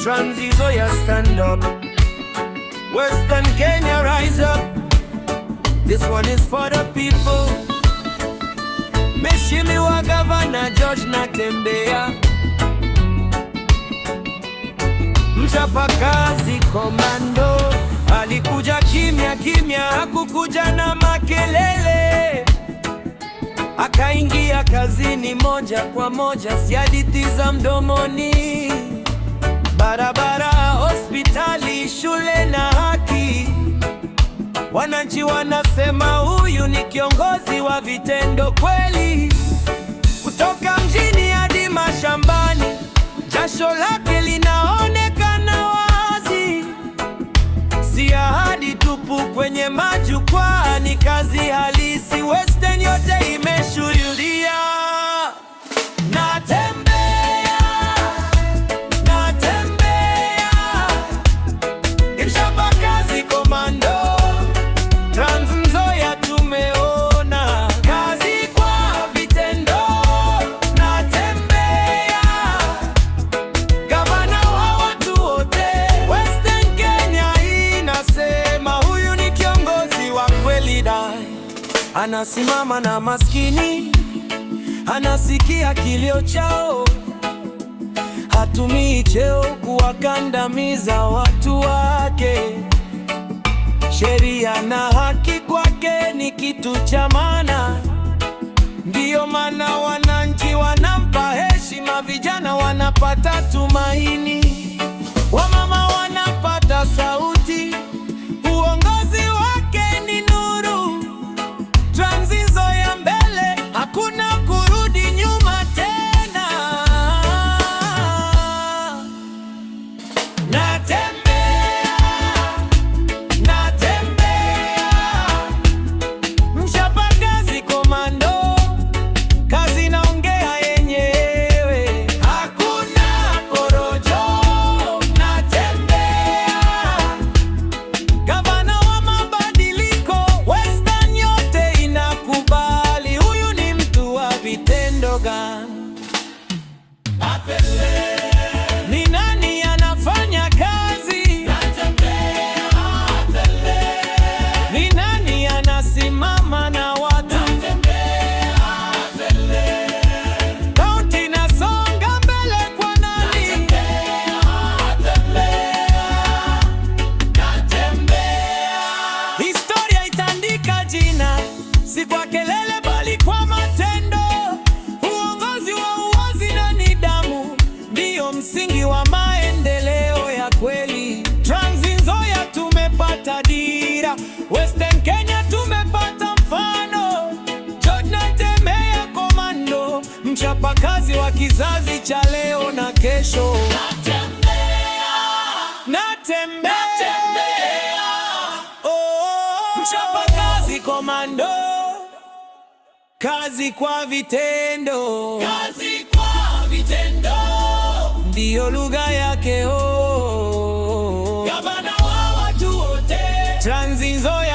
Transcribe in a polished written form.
Trans Nzoia stand up, Western Kenya rise up. This one is for the people. Mheshimiwa Gavana George Natembeya, mchapakazi komando, alikuja kimya kimya, hakukuja na makelele. Akaingia kazini moja kwa moja, si hadithi za mdomoni. Barabara, hospitali, shule na haki. Wananchi wanasema huyu ni kiongozi wa vitendo kweli. Kutoka mjini hadi mashambani, jasho lake linaonekana wazi. Si ahadi tupu kwenye majukwaa, ni kazi halisi. Western yote imeshuhudia. Natembeya, Natembeya, mchapakazi komando, Trans Nzoia tumeona kazi kwa vitendo. Natembeya, gavana wa watu wote. Western Kenya inasema huyu ni kiongozi wa kweli dai. Anasimama na maskini, anasikia kilio chao, hatumii cheo kuwakandamiza watu wake. Sheria na haki kwake ni kitu cha maana. Ndiyo maana wananchi wanampa heshima, vijana wanapata tumaini, wamama wanapata sauti. Uongozi wake ni nuru. Trans Nzoia mbele, hakuna kurudi nyuma tena. Natembeya, Natembeya, mchapakazi komando, kazi naongea yenyewe, hakuna porojo. Natembeya, gavana wa mabadiliko, Western yote inakubali huyu ni mtu wa vitendo gani. Ni nani anafanya kazi? Ni nani anasimama na watu? Kaunti inasonga mbele kwa nani? Historia itaandika jina, si kwa kelele bali kwa matendo. Uongozi wa uwazi na nidhamu ndio msingi wa maendeleo ya kweli. Trans Nzoia tumepata dira, Western Kenya tumepata mfano. George Natembeya komando, mchapakazi wa kizazi cha leo na kesho. Natembeya, oh, mchapakazi komando, kazi kwa vitendo, kazi kwa vitendo ndiyo lugha yake. Gavana wa watu wote, Trans Nzoia.